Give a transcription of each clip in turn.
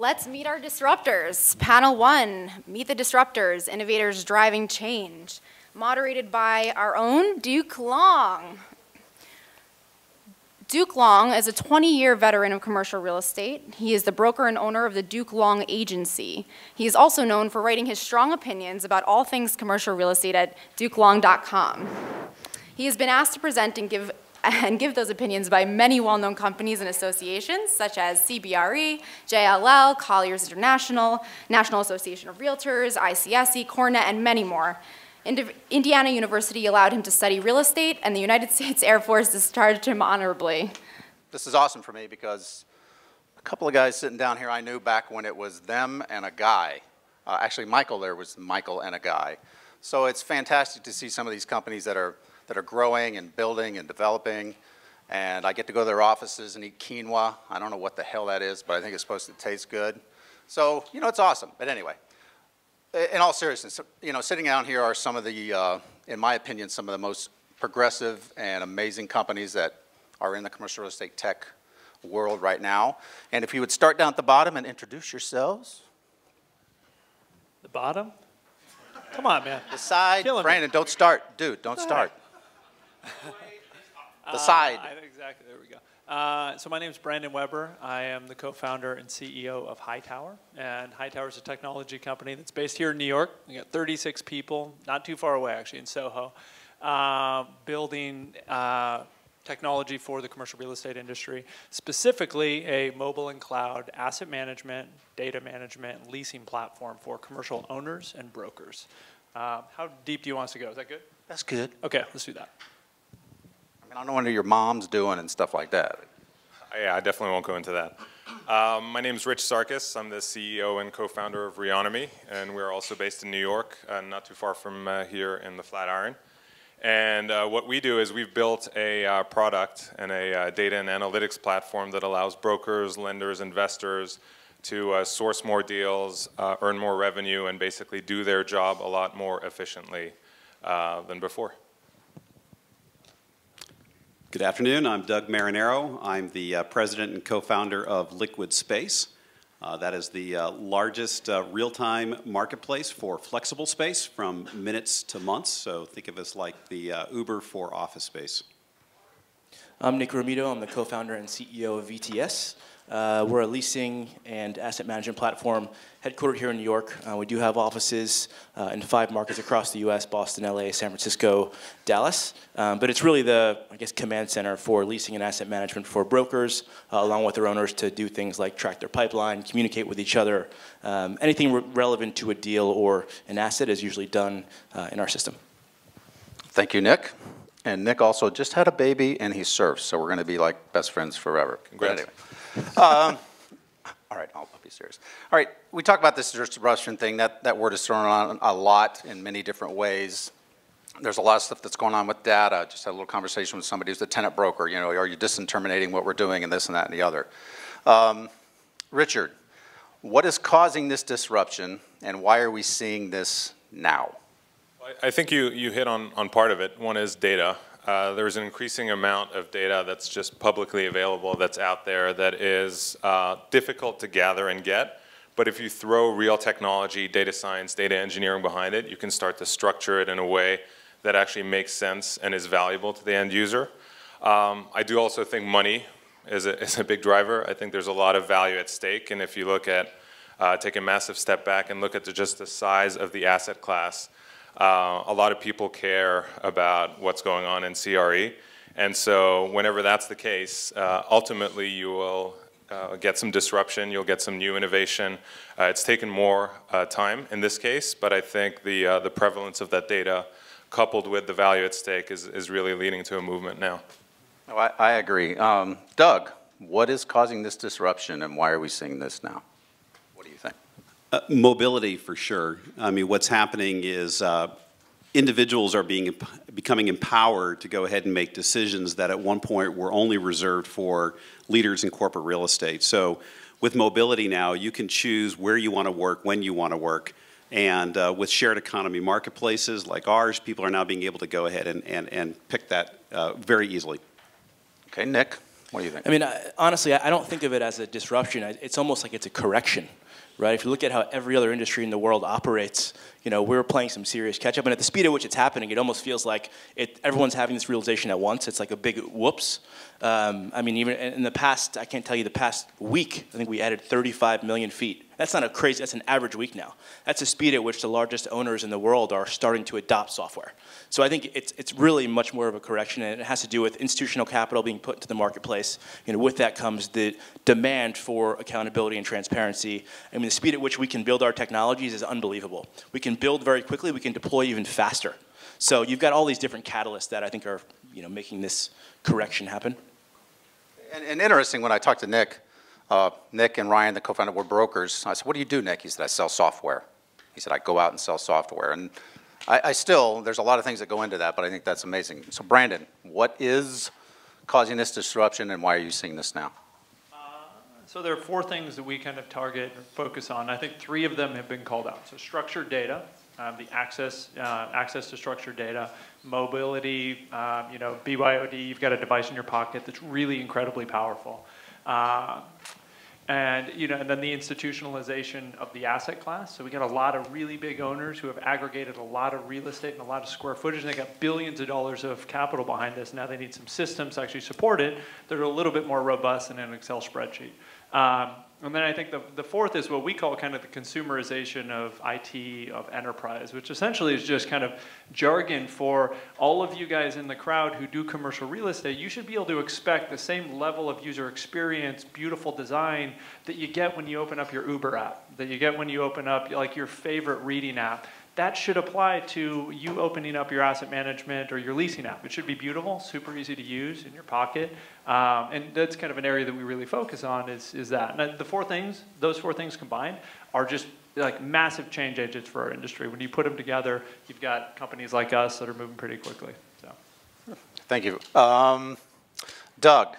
Let's meet our disruptors. Panel 1, Meet the Disruptors, Innovators Driving Change, moderated by our own Duke Long. Duke Long is a 20-year veteran of commercial real estate. He is the broker and owner of the Duke Long Agency. He is also known for writing his strong opinions about all things commercial real estate at dukelong.com. He has been asked to present and give those opinions by many well-known companies and associations, such as CBRE, JLL, Colliers International, National Association of Realtors, ICSE, Cornet, and many more. Indiana University allowed him to study real estate, and the United States Air Force discharged him honorably. This is awesome for me because a couple of guys sitting down here I knew back when it was them and a guy. Actually, Michael there was Michael and a guy. So it's fantastic to see some of these companies that are growing and building and developing. And I get to go to their offices and eat quinoa. I don't know what the hell that is, but I think it's supposed to taste good. So, you know, it's awesome. But anyway. In all seriousness, you know, sitting down here are some of the, in my opinion, some of the most progressive and amazing companies that are in the commercial real estate tech world right now. And if you would start down at the bottom and introduce yourselves. The bottom? Come on, man. The side. Brandon, don't start. Dude, don't start. The side. Exactly, there we go. So my name is Brandon Weber. I am the co-founder and CEO of Hightower. And Hightower is a technology company that's based here in New York. We got 36 people, not too far away actually, in Soho, building technology for the commercial real estate industry, specifically a mobile and cloud asset management, data management, leasing platform for commercial owners and brokers. How deep do you want us to go? Is that good? That's good. Okay, let's do that. I don't know what your mom's doing and stuff like that. Yeah, I definitely won't go into that. My name is Rich Sarkis. I'm the CEO and co-founder of Reonomy, and we're also based in New York, not too far from here in the Flatiron. And what we do is we've built a product and a data and analytics platform that allows brokers, lenders, investors to source more deals, earn more revenue, and basically do their job a lot more efficiently than before. Good afternoon. I'm Doug Marinaro. I'm the president and co-founder of LiquidSpace. That is the largest real-time marketplace for flexible space from minutes to months. So think of us like the Uber for office space. I'm Nick Romito. I'm the co-founder and CEO of VTS. We're a leasing and asset management platform headquartered here in New York. We do have offices in 5 markets across the U.S., Boston, LA, San Francisco, Dallas. But it's really the, I guess, command center for leasing and asset management for brokers, along with their owners to do things like track their pipeline, communicate with each other. Anything relevant to a deal or an asset is usually done in our system. Thank you, Nick. And Nick also just had a baby and he surfs, so we're going to be like best friends forever. Congrats. Anyway. All right, I'll be serious. All right, we talk about this disruption thing. That word is thrown on a lot in many different ways. There's a lot of stuff that's going on with data. I just had a little conversation with somebody who's a tenant broker. You know, are you disinterminating what we're doing and this and that and the other? Richard, what is causing this disruption and why are we seeing this now? I think you hit on part of it. One is data. There's an increasing amount of data that's just publicly available that's out there that is difficult to gather and get. But if you throw real technology, data science, data engineering behind it, you can start to structure it in a way that actually makes sense and is valuable to the end user. I do also think money is a big driver. I think there's a lot of value at stake. And if you look at, take a massive step back and look at just the size of the asset class, a lot of people care about what's going on in CRE. And so whenever that's the case, ultimately you will get some disruption, you'll get some new innovation. It's taken more time in this case, but I think the prevalence of that data coupled with the value at stake is really leading to a movement now. Oh, I agree. Doug, what is causing this disruption and why are we seeing this now? What do you think? Mobility, for sure. I mean, what's happening is individuals are becoming empowered to go ahead and make decisions that at one point were only reserved for leaders in corporate real estate. So with mobility now, you can choose where you want to work, when you want to work. And with shared economy marketplaces like ours, people are now being able to go ahead and pick that very easily. Okay, Nick, What do you think? I mean, honestly, I don't think of it as a disruption. It's almost like it's a correction, right? If you look at how every other industry in the world operates, you know, we're playing some serious catch-up. And at the speed at which it's happening, it almost feels like everyone's having this realization at once. It's like a big whoops. I mean, even in the past, I can't tell you, the past week, I think we added 35 million feet. That's not a crazy, that's an average week now. That's the speed at which the largest owners in the world are starting to adopt software. So I think it's really much more of a correction, and it has to do with institutional capital being put into the marketplace. You know, with that comes the demand for accountability and transparency. I mean, the speed at which we can build our technologies is unbelievable. We can build very quickly, we can deploy even faster. So you've got all these different catalysts that I think are, you know, making this correction happen. And interesting, when I talked to Nick, Nick and Ryan, the co-founder, were brokers. I said, what do you do, Nick? He said, I sell software. He said, I go out and sell software. And I still, there's a lot of things that go into that, but I think that's amazing. So Brandon, what is causing this disruption, and why are you seeing this now? So there are 4 things that we kind of target and focus on. I think 3 of them have been called out. So structured data, the access to structured data, mobility, you know, BYOD, you've got a device in your pocket that's really incredibly powerful. And, you know, and then the institutionalization of the asset class. So we got a lot of really big owners who have aggregated a lot of real estate and a lot of square footage, and they got billions of dollars of capital behind this. Now they need some systems to actually support it that are a little bit more robust than an Excel spreadsheet. And then I think the 4th is what we call kind of the consumerization of IT, of enterprise, which essentially is just kind of jargon for all of you guys in the crowd who do commercial real estate. You should be able to expect the same level of user experience, beautiful design that you get when you open up your Uber app, that you get when you open up like your favorite reading app. That should apply to you opening up your asset management or your leasing app. It should be beautiful, super easy to use in your pocket. And that's kind of an area that we really focus on is that. And the 4 things, those 4 things combined are just like massive change agents for our industry. When you put them together, you've got companies like us that are moving pretty quickly. So. Thank you. Doug,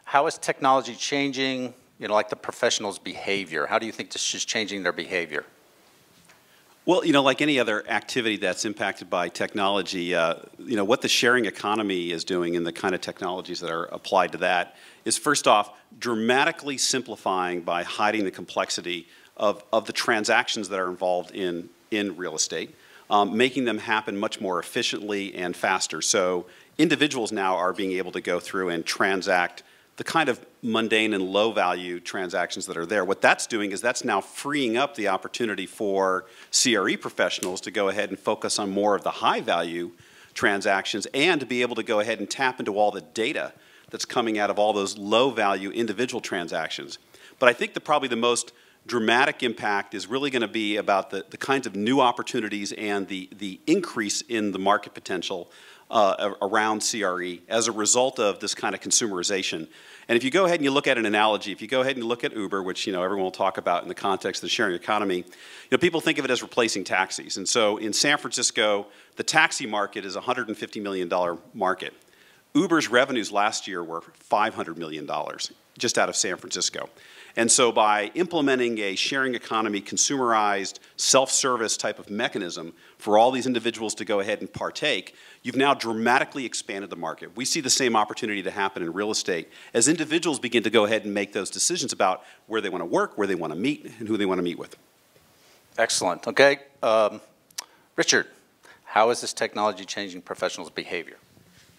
how is technology changing, you know, like the professionals' behavior? How do you think this is changing their behavior? Well, you know, like any other activity that's impacted by technology, you know, what the sharing economy is doing and the kind of technologies that are applied to that is, first off, dramatically simplifying by hiding the complexity of the transactions that are involved in real estate, making them happen much more efficiently and faster. So individuals now are being able to go through and transact the kind of mundane and low-value transactions that are there. What that's doing is that's now freeing up the opportunity for CRE professionals to go ahead and focus on more of the high-value transactions and to be able to go ahead and tap into all the data that's coming out of all those low-value individual transactions. But I think probably the most dramatic impact is really going to be about the kinds of new opportunities and the increase in the market potential around CRE as a result of this kind of consumerization. And if you go ahead and you look at an analogy, if you go ahead and you look at Uber, which, you know, everyone will talk about in the context of the sharing economy, you know, people think of it as replacing taxis. And so in San Francisco, the taxi market is a $150 million market. Uber's revenues last year were $500 million just out of San Francisco. And so by implementing a sharing economy, consumerized, self-service type of mechanism for all these individuals to go ahead and partake, you've now dramatically expanded the market. We see the same opportunity to happen in real estate as individuals begin to go ahead and make those decisions about where they want to work, where they want to meet, and who they want to meet with. Excellent. Okay. Richard, how is this technology changing professionals' behavior?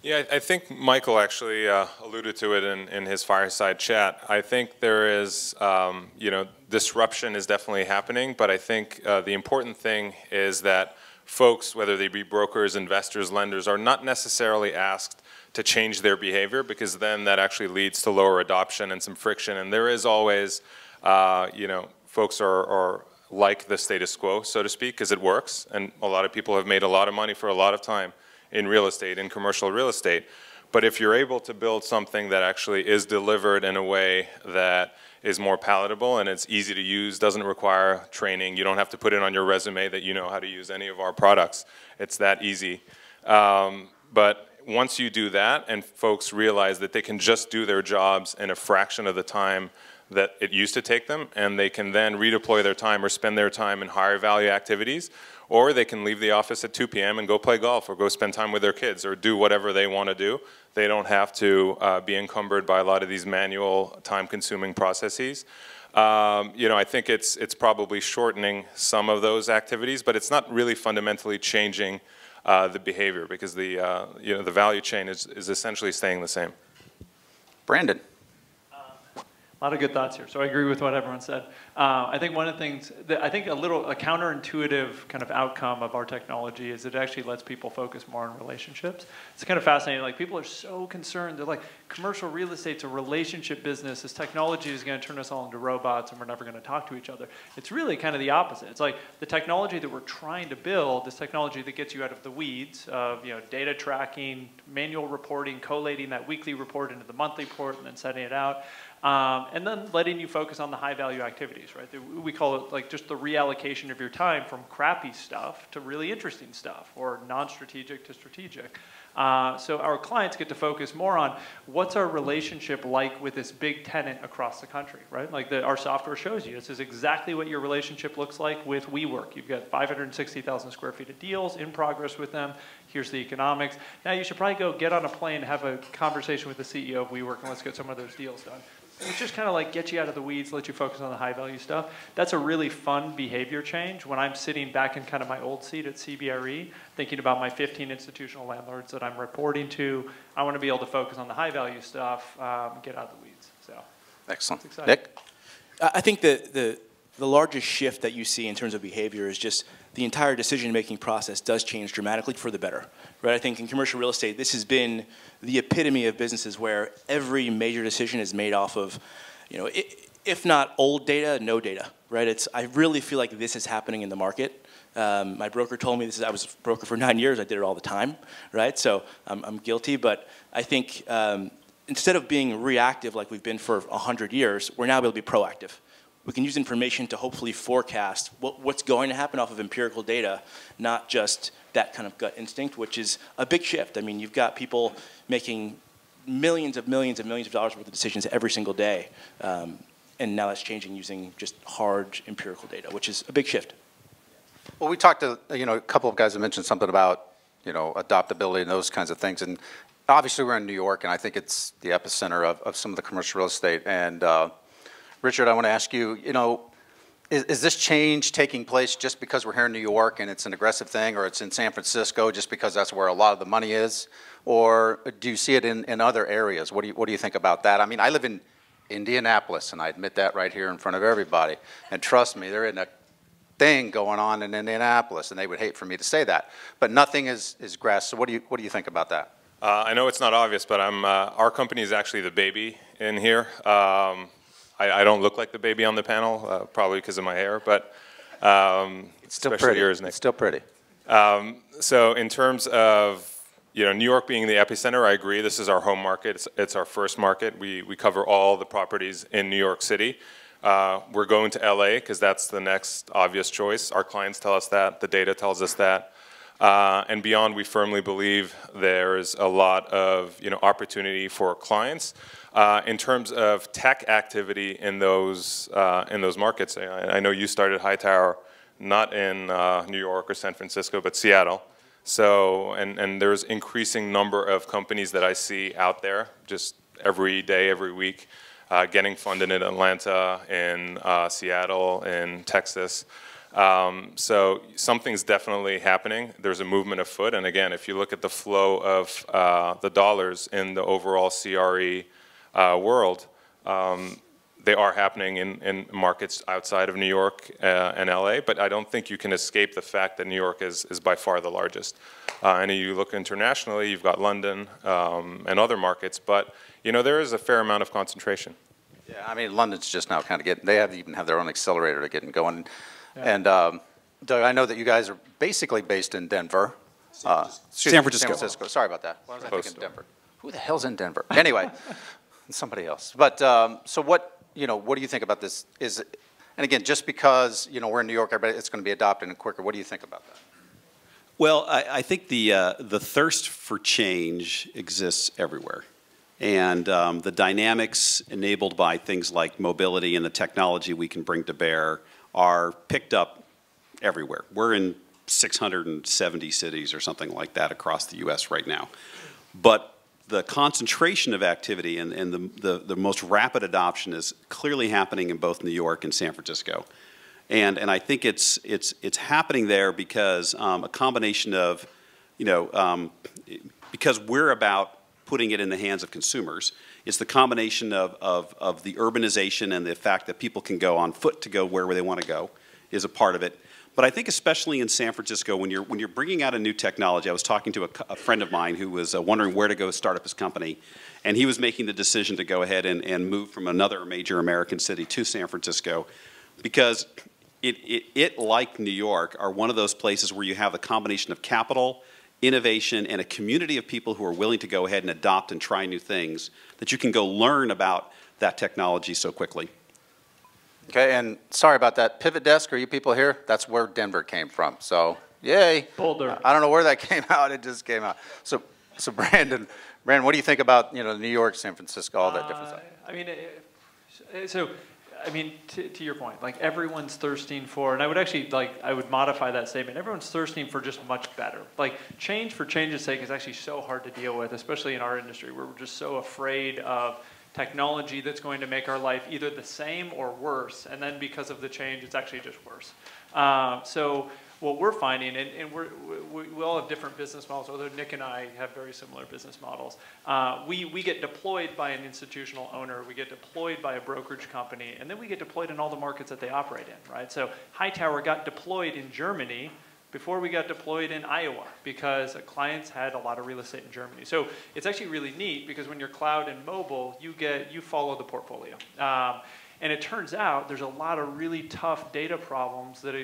Yeah, I think Michael actually alluded to it in his fireside chat. I think there is, you know, disruption is definitely happening, but I think the important thing is that folks, whether they be brokers, investors, lenders, are not necessarily asked to change their behavior, because then that actually leads to lower adoption and some friction. And there is always, you know, folks are like the status quo, so to speak, because it works. And a lot of people have made a lot of money for a lot of time in real estate, in commercial real estate. But if you're able to build something that actually is delivered in a way that is more palatable and it's easy to use, doesn't require training, you don't have to put it on your resume that you know how to use any of our products. It's that easy. But once you do that and folks realize that they can just do their jobs in a fraction of the time that it used to take them, and they can then redeploy their time or spend their time in higher value activities, or they can leave the office at 2 p.m. and go play golf or go spend time with their kids or do whatever they want to do. They don't have to be encumbered by a lot of these manual time-consuming processes. You know, I think it's probably shortening some of those activities, but it's not really fundamentally changing the behavior, because the you know, the value chain is essentially staying the same. Brandon. A lot of good thoughts here. So I agree with what everyone said. I think one of the things that I think a counterintuitive kind of outcome of our technology is it actually lets people focus more on relationships. It's kind of fascinating. Like, people are so concerned. They're like, commercial real estate's a relationship business. This technology is going to turn us all into robots and we're never going to talk to each other. It's really kind of the opposite. It's like the technology that we're trying to build, this technology that gets you out of the weeds of, you know, data tracking, manual reporting, collating that weekly report into the monthly report and then setting it out. And then letting you focus on the high value activities, right? We call it like just the reallocation of your time from crappy stuff to really interesting stuff, or non-strategic to strategic. So our clients get to focus more on what's our relationship like with this big tenant across the country, right? Like our software shows you, this is exactly what your relationship looks like with WeWork. You've got 560,000 square feet of deals in progress with them. Here's the economics. Now you should probably go get on a plane, have a conversation with the CEO of WeWork, and let's get some of those deals done. It's just kind of like get you out of the weeds, let you focus on the high value stuff. That's a really fun behavior change. When I'm sitting back in kind of my old seat at CBRE, thinking about my 15 institutional landlords that I'm reporting to, I want to be able to focus on the high value stuff, get out of the weeds. So, excellent. Nick? I think the largest shift that you see in terms of behavior is just the entire decision-making process does change dramatically for the better, right? I think in commercial real estate, this has been the epitome of businesses where every major decision is made off of, you know, if not old data, no data, right? I really feel like this is happening in the market. My broker told me this. I was a broker for 9 years. I did it all the time, right? So I'm guilty, but I think instead of being reactive like we've been for 100 years, we're now able to be proactive. We can use information to hopefully forecast what's going to happen off of empirical data, not just that kind of gut instinct, which is a big shift. I mean, you've got people making millions of dollars worth of decisions every single day, and now that's changing using just hard empirical data, which is a big shift. Well, we talked to, you know, a couple of guys have mentioned something about, you know, adoptability and those kinds of things. And obviously we're in New York, and I think it's the epicenter of some of the commercial real estate. And Richard, I want to ask you, you know, is this change taking place just because we're here in New York and it's an aggressive thing, or it's in San Francisco just because that's where a lot of the money is? Or do you see it in other areas? What do you think about that? I mean, I live in Indianapolis, and I admit that right here in front of everybody. And trust me, there isn't a thing going on in Indianapolis, and they would hate for me to say that. But nothing is grasped. So what do you think about that? I know it's not obvious, but our company is actually the baby in here. I don't look like the baby on the panel, probably because of my hair, but it's still pretty. Yours, Nick. It's still pretty. So in terms of, you know, New York being the epicenter, I agree. This is our home market. It's our first market. We cover all the properties in New York City. We're going to LA because that's the next obvious choice. Our clients tell us that. The data tells us that. And beyond, we firmly believe there's a lot of, you know, opportunity for clients. In terms of tech activity in those markets, I know you started Hightower not in New York or San Francisco, but Seattle. So, and there's increasing number of companies that I see out there just every day, every week, getting funded in Atlanta, in Seattle, in Texas. So something's definitely happening. There's a movement afoot. And again, if you look at the flow of the dollars in the overall CRE world, they are happening in markets outside of New York and LA, but I don't think you can escape the fact that New York is by far the largest. And you look internationally, you've got London and other markets, but you know, there is a fair amount of concentration. Yeah, I mean, London's just now kind of getting, they even have their own accelerator to get going. Yeah. And Doug, I know that you guys are basically based in Denver. San Francisco. Sorry about that. Why was I thinking Denver? Who the hell's in Denver? Anyway, somebody else. But so what do you think about this? And again, just because we're in New York, it's going to be adopted and quicker. What do you think about that? Well, I think the thirst for change exists everywhere. And the dynamics enabled by things like mobility and the technology we can bring to bear are picked up everywhere. We're in 670 cities or something like that across the US right now. But the concentration of activity and the most rapid adoption is clearly happening in both New York and San Francisco. And I think it's happening there because a combination of, because we're about putting it in the hands of consumers. It's the combination of the urbanization and the fact that people can go on foot to go where they want to go is a part of it. But I think especially in San Francisco, when you're bringing out a new technology, I was talking to a friend of mine who was wondering where to go start up his company, and he was making the decision to go ahead and move from another major American city to San Francisco because it, like New York, are one of those places where you have the combination of capital, innovation, and a community of people who are willing to go ahead and adopt and try new things that you can go learn about that technology so quickly. Okay, and sorry about that. Pivot Desk, are you people here? That's where Denver came from. So, yay. Boulder. I don't know where that came out. It just came out. So Brandon, what do you think about New York, San Francisco, all that different stuff? I mean, to your point, like everyone's thirsting for, and I would actually I would modify that statement. Everyone's thirsting for just much better. Like change for change's sake is actually so hard to deal with, especially in our industry where we're just so afraid of technology that's going to make our life either the same or worse, and then because of the change, it's actually just worse. So what we're finding, and we all have different business models, although Nick and I have very similar business models. We get deployed by an institutional owner, we get deployed by a brokerage company, and then we get deployed in all the markets that they operate in, right? So Hightower got deployed in Germany before we got deployed in Iowa because clients had a lot of real estate in Germany. So it's actually really neat because when you're cloud and mobile, you follow the portfolio. And it turns out there's a lot of really tough data problems that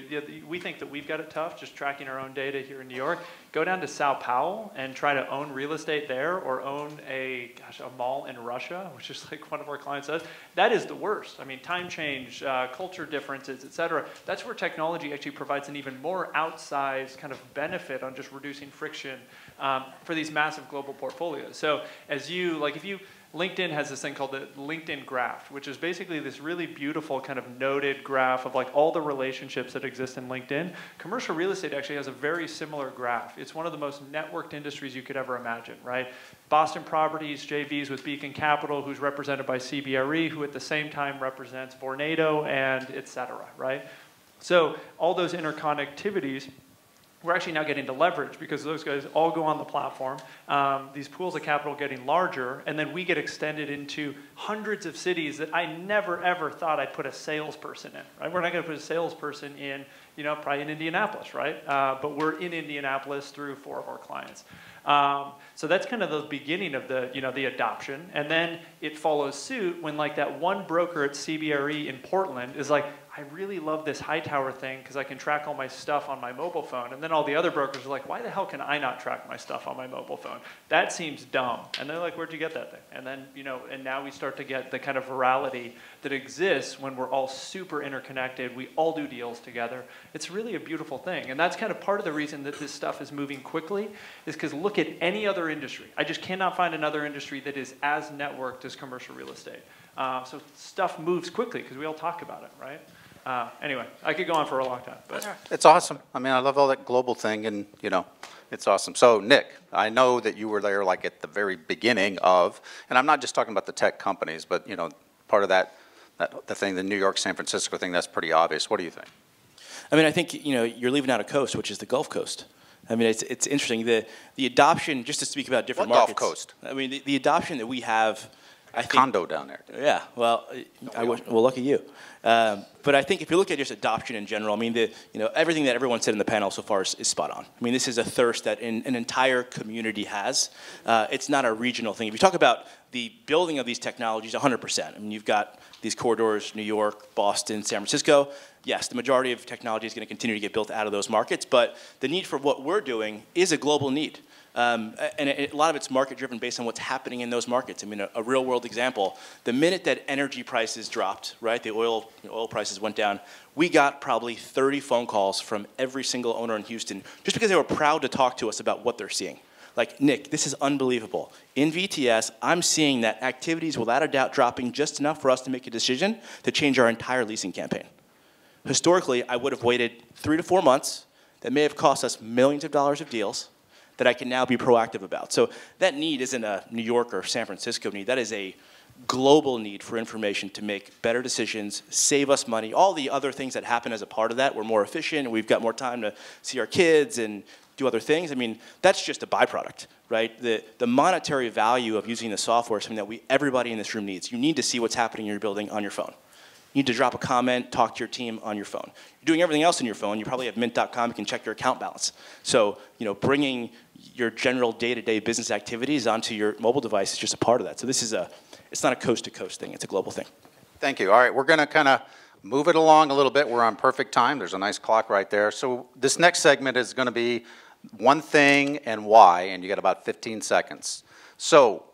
we think that we've got it tough just tracking our own data here in New York. Go down to Sao Paulo and try to own real estate there or own a mall in Russia, which is like one of our clients does. That is the worst. I mean, time change, culture differences, et cetera. That's where technology actually provides an even more outsized kind of benefit on just reducing friction for these massive global portfolios. So as LinkedIn has this thing called the LinkedIn graph, which is basically this really beautiful kind of noded graph of like all the relationships that exist in LinkedIn. Commercial real estate actually has a very similar graph. It's one of the most networked industries you could ever imagine, right? Boston Properties, JVs with Beacon Capital, who's represented by CBRE, who at the same time represents Vornado and et cetera, right? So all those interconnectivities, we're actually now getting to leverage because those guys all go on the platform. These pools of capital getting larger, and then we get extended into hundreds of cities that I never ever thought I'd put a salesperson in. Right? We're not going to put a salesperson in, probably in Indianapolis, right? But we're in Indianapolis through 4 of our clients. So that's kind of the beginning of the, the adoption, and then it follows suit when like that one broker at CBRE in Portland is like, I really love this Hightower thing because I can track all my stuff on my mobile phone. And then all the other brokers are like, why the hell can I not track my stuff on my mobile phone? That seems dumb. And they're like, where'd you get that thing? And then, and now we start to get the kind of virality that exists when we're all super interconnected. We all do deals together. It's really a beautiful thing. And that's kind of part of the reason that this stuff is moving quickly is because look at any other industry. I just cannot find another industry that is as networked as commercial real estate. So stuff moves quickly because we all talk about it, right? Anyway, I could go on for a long time. But it's awesome. I mean, I love all that global thing, and, it's awesome. So, Nick, I know that you were there like at the very beginning of, and I'm not just talking about the tech companies, but, part of the thing, the New York, San Francisco thing, that's pretty obvious. What do you think? I mean, I think, you're leaving out a coast, which is the Gulf Coast. I mean, it's interesting. The adoption, just to speak about different markets. Gulf Coast? I mean, the adoption that we have, I think, condo down there. Yeah, well, lucky you. But I think if you look at just adoption in general, I mean, everything that everyone said in the panel so far is spot on. I mean, this is a thirst that an entire community has. It's not a regional thing. If you talk about the building of these technologies, 100%. I mean, you've got these corridors, New York, Boston, San Francisco. Yes, the majority of technology is going to continue to get built out of those markets, but the need for what we're doing is a global need. And a lot of it's market-driven based on what's happening in those markets. I mean, a real-world example, the minute that energy prices dropped, right, the oil prices went down, we got probably 30 phone calls from every single owner in Houston just because they were proud to talk to us about what they're seeing. like, Nick, this is unbelievable. In VTS, I'm seeing that activity is without a doubt dropping just enough for us to make a decision to change our entire leasing campaign. Historically, I would have waited 3 to 4 months. That may have cost us millions of dollars of deals that I can now be proactive about. So that need isn't a New York or San Francisco need. That is a global need for information to make better decisions, save us money. All the other things that happen as a part of that, we're more efficient, we've got more time to see our kids and do other things. I mean, that's just a byproduct, right? The monetary value of using the software is something that everybody in this room needs. You need to see what's happening in your building on your phone. You need to drop a comment, talk to your team on your phone. You're doing everything else on your phone. You probably have mint.com, you can check your account balance. So, you know, bringing your general day-to-day business activities onto your mobile device is just a part of that. So this is it's not a coast-to-coast thing, it's a global thing. Thank you. All right, we're gonna kind of move it along a little bit. We're on perfect time. There's a nice clock right there. So this next segment is gonna be one thing and why, and you got about 15 seconds. So,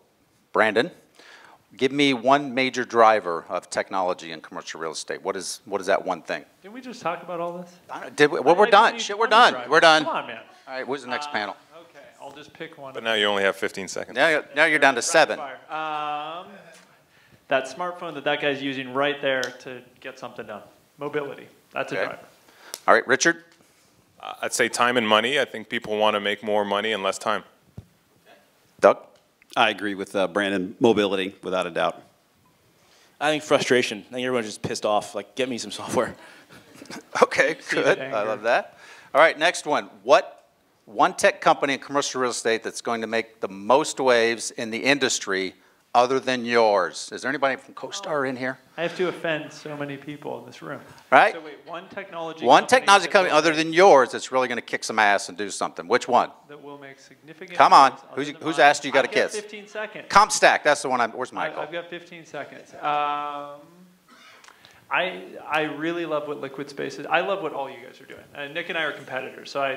Brandon, give me one major driver of technology in commercial real estate. What is that one thing? Didn't we just talk about all this? Well, we're done. Shit, we're done. We're done. Come on, man. All right, where's the next panel? Okay, I'll just pick one. But now you only have 15 seconds. Now you're down to 7. That smartphone that guy's using right there to get something done. Mobility. That's a driver. All right, Richard? I'd say time and money. I think people want to make more money in less time. Doug? I agree with Brandon. Mobility, without a doubt. I think frustration. I think everyone's just pissed off. Like, get me some software. Okay, good. I love that. All right, next one. What one tech company in commercial real estate that's going to make the most waves in the industry other than yours? Is there anybody from CoStar in here? I have to offend so many people in this room. Right? So wait, one technology company other than yours that's really going to kick some ass and do something. Which one? That will make significant. Come on. Who's Who's asked you got a kiss? 15 seconds. CompStack. That's the one. Where's Michael? I've got 15 seconds. I really love what LiquidSpace is. I love what all you guys are doing. Nick and I are competitors, so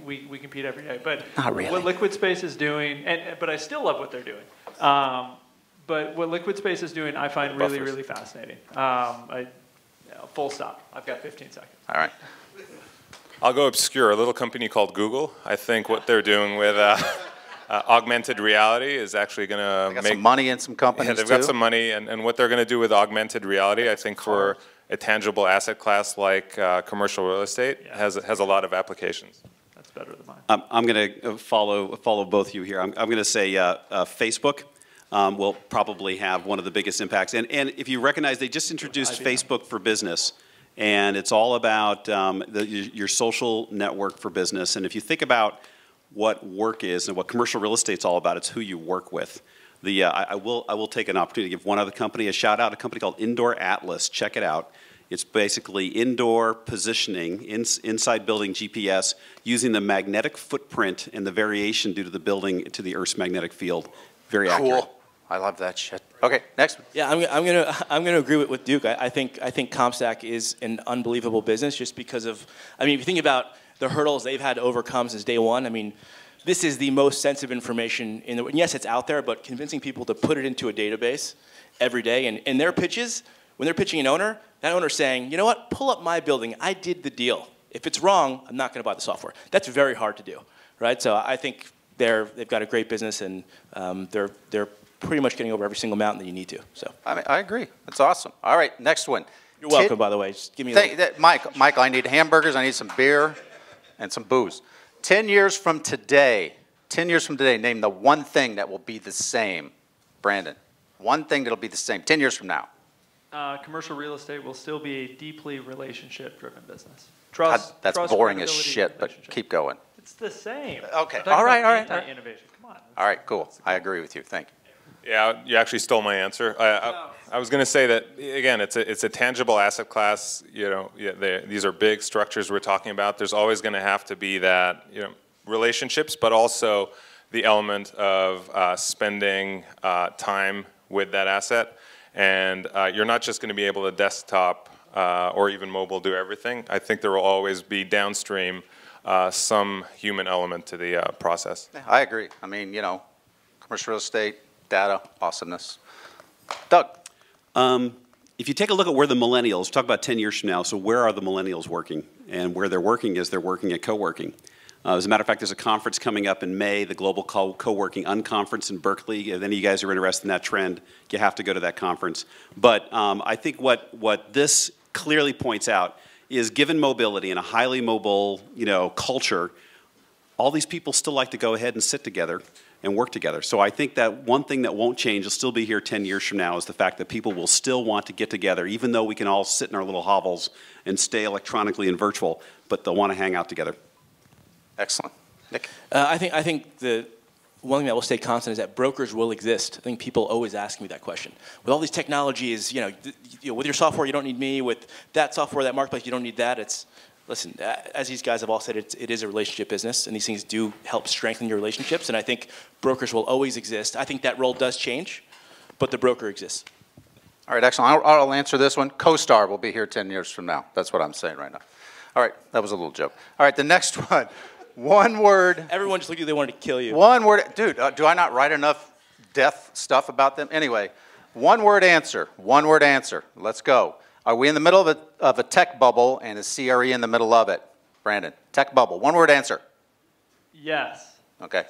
we compete every day. But not really. What LiquidSpace is doing, but I still love what they're doing. But what LiquidSpace is doing, I find really, really fascinating. Full stop. I've got 15 seconds. All right. I'll go obscure. A little company called Google. I think what they're doing with augmented reality is actually going to make some money in some companies. Yeah, they've got some money, and what they're going to do with augmented reality, I think, for a tangible asset class like commercial real estate, has a lot of applications. That's better than mine. I'm going to follow both of you here. I'm going to say Facebook will probably have one of the biggest impacts. And if you recognize, they just introduced Facebook for Business, and it's all about your social network for business. And if you think about what work is and what commercial real estate's all about, it's who you work with. I will take an opportunity to give one other company a shout out, a company called Indoor Atlas. Check it out. It's basically indoor positioning inside building GPS using the magnetic footprint and the variation due to the building to the Earth's magnetic field. Very accurate. Cool. I love that shit. Okay, next. Yeah, I'm gonna agree with Duke. I think CompStack is an unbelievable business just because of, I mean, if you think about the hurdles they've had to overcome since day one, I mean, this is the most sensitive information in the, and yes, it's out there, but convincing people to put it into a database every day, and in their pitches, when they're pitching an owner, that owner's saying, you know what, pull up my building, I did the deal. If it's wrong, I'm not gonna buy the software. That's very hard to do, right? So I think they've got a great business, and they're pretty much getting over every single mountain that you need to. So I agree. That's awesome. All right, next one. You're welcome, by the way. Just give me a Michael, I need hamburgers, I need some beer, and some booze. 10 years from today, name the one thing that will be the same. Brandon, one thing that'll be the same 10 years from now. Commercial real estate will still be a deeply relationship-driven business. Trust. That's trust, boring as shit, but keep going. It's the same. Okay. All right. Anti-innovation. Come on. All right, cool. I agree with you. Thank you. Yeah, you actually stole my answer. I was going to say that, again, it's a tangible asset class. You know, these are big structures we're talking about. There's always going to have to be that, you know, relationships, but also the element of spending time with that asset. And you're not just going to be able to desktop or even mobile do everything. I think there will always be downstream some human element to the process. Yeah, I agree. I mean, you know, commercial real estate, data, awesomeness. Doug. If you take a look at where the millennials, talk about 10 years from now, so where are the millennials working? And where they're working is they're working at co-working. As a matter of fact, there's a conference coming up in May, the Global Co-working Unconference in Berkeley. If any of you guys are interested in that trend, you have to go to that conference. But I think what this clearly points out is, given mobility and a highly mobile, culture, all these people still like to go ahead and sit together and work together. So I think that one thing that won't change, will still be here 10 years from now, is the fact that people will still want to get together, even though we can all sit in our little hovels and stay electronically and virtual, but they'll want to hang out together. Excellent. Nick? I think the one thing that will stay constant is that brokers will exist. I think people always ask me that question. With all these technologies, with your software, you don't need me. With that software, that marketplace, you don't need that. Listen, as these guys have all said, it is a relationship business, and these things do help strengthen your relationships, and I think brokers will always exist. I think that role does change, but the broker exists. All right, excellent. I'll answer this one. CoStar will be here 10 years from now. That's what I'm saying right now. All right, that was a little joke. All right, the next one. One word. Everyone just looked at you, they wanted to kill you. One word. Dude, do I not write enough death stuff about them? Anyway, one word answer. One word answer. Let's go. Are we in the middle of a tech bubble, and is CRE in the middle of it? Brandon, tech bubble. One word answer. Yes. Okay.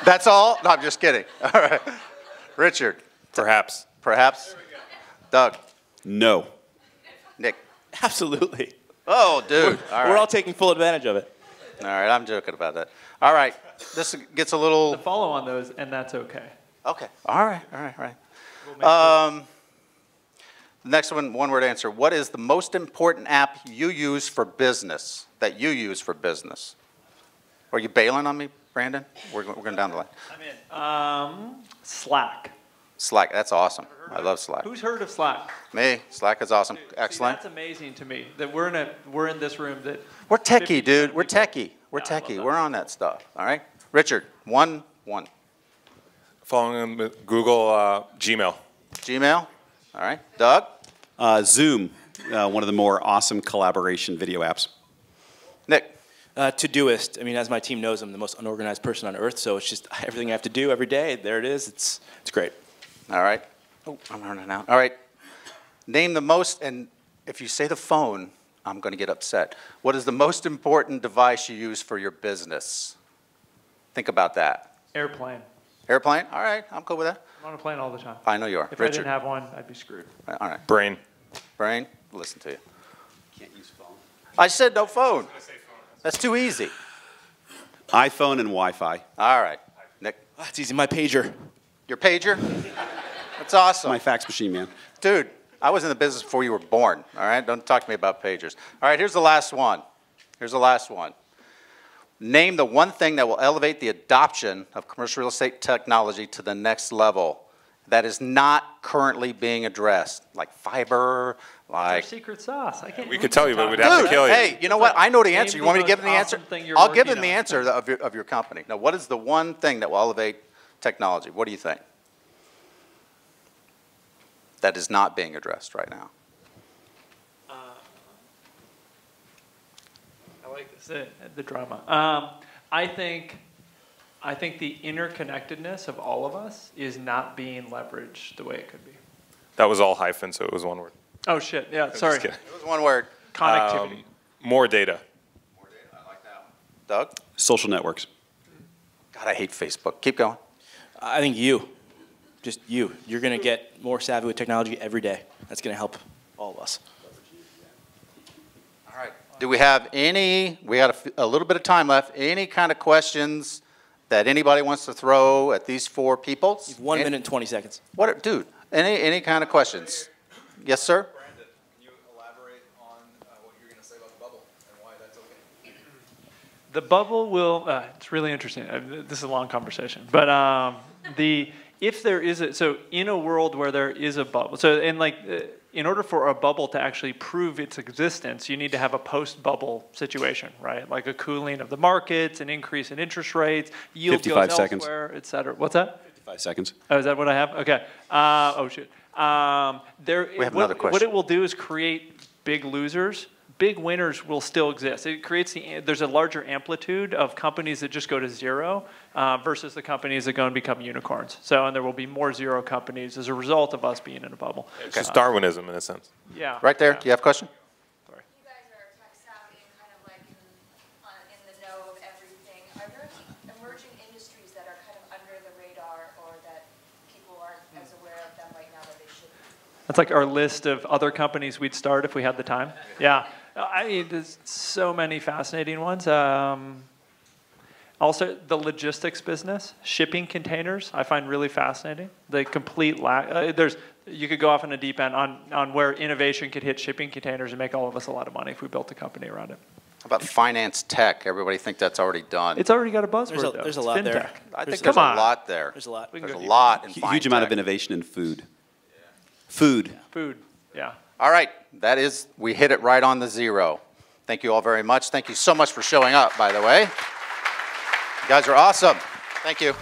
That's all? No, I'm just kidding. All right. Richard. Perhaps. Perhaps. Doug. No. Nick. Absolutely. Oh, dude. We're all taking full advantage of it. All right, I'm joking about that. All right. This gets a little... The follow on those, and that's okay. Okay. All right. We'll next one word answer. What is the most important app you use for business, that you use for business? Are you bailing on me, Brandon? We're going down the line. I'm in. Slack. Slack, that's awesome. I love Slack. Who's heard of Slack? Me. Slack is awesome. Dude, excellent. See, that's amazing to me that we're in this room that... We're techie, dude. We're techie. We're Yeah, techie. We're on that stuff. All right? Richard, one. Following with Google, Gmail. Gmail. All right. Doug? Zoom, one of the more awesome collaboration video apps. Nick? Todoist. I mean, as my team knows, I'm the most unorganized person on earth, so it's just everything I have to do every day. There it is. It's great. All right. Oh, I'm running out. All right. Name the most, and if you say the phone, I'm going to get upset. What is the most important device you use for your business? Think about that. Airplane. Airplane? All right. I'm cool with that. I'm on a plane all the time. I know you are. If Richard? I didn't have one, I'd be screwed. All right. Brain. Brain? Listen to you. Can't use phone. I said no phone. That's too easy. iPhone and Wi-Fi. All right. Nick? It's easy. My pager. Your pager? That's awesome. My fax machine, man. Dude, I was in the business before you were born, all right? Don't talk to me about pagers. All right, here's the last one. Name the one thing that will elevate the adoption of commercial real estate technology to the next level that is not currently being addressed, like fiber, Our like... secret sauce. I can't. We could tell you, but we'd have to kill you. Hey, you know what? I know the answer. You want me to give them the answer? Awesome thing you're I'll give working them the on. answer of your company. Now, what is the one thing that will elevate technology? What do you think? That is not being addressed right now. I like this, the drama. I think the interconnectedness of all of us is not being leveraged the way it could be. That was all hyphen, so it was one word. Oh shit! Yeah, sorry. Just kidding. It was one word. Connectivity. More data. More data. I like that one. Doug? Social networks. God, I hate Facebook. Keep going. I think just you. You're going to get more savvy with technology every day. That's going to help all of us. All right. Do we have any, we got a little bit of time left, any kind of questions that anybody wants to throw at these four people? You have 1 minute and 20 seconds. What, dude, any kind of questions? Yes, sir? Brandon, can you elaborate on what you're going to say about the bubble and why that's okay? The bubble will, it's really interesting. This is a long conversation. But if there is so in a world where there is a bubble, so in order for a bubble to actually prove its existence, you need to have a post-bubble situation, right? Like a cooling of the markets, an increase in interest rates, yield 55 goes seconds. elsewhere, et cetera. What's that? 55 seconds. Oh, is that what I have? Okay. Oh, shoot. We have another question. What it will do is create big losers. Big winners will still exist. It creates there's a larger amplitude of companies that just go to zero versus the companies that go and become unicorns. So, and there will be more zero companies as a result of us being in a bubble. It's just Darwinism in a sense. Yeah. Right there. Yeah. Do you have a question? You guys are tech savvy and kind of like on That's like our list of other companies we'd start if we had the time. Yeah, I mean, there's so many fascinating ones. Also, the logistics business, shipping containers, I find really fascinating. The complete lack, you could go off in a deep end on where innovation could hit shipping containers and make all of us a lot of money if we built a company around it. How about finance tech? Everybody think that's already done. It's already got a buzzword, though. There's a It's lot fintech. there. I think there's a lot there. There's a lot. There's a lot in Huge amount of fintech. innovation in food. Food. Food, yeah. All right, we hit it right on the zero. Thank you all very much. Thank you so much for showing up, by the way. You guys are awesome. Thank you.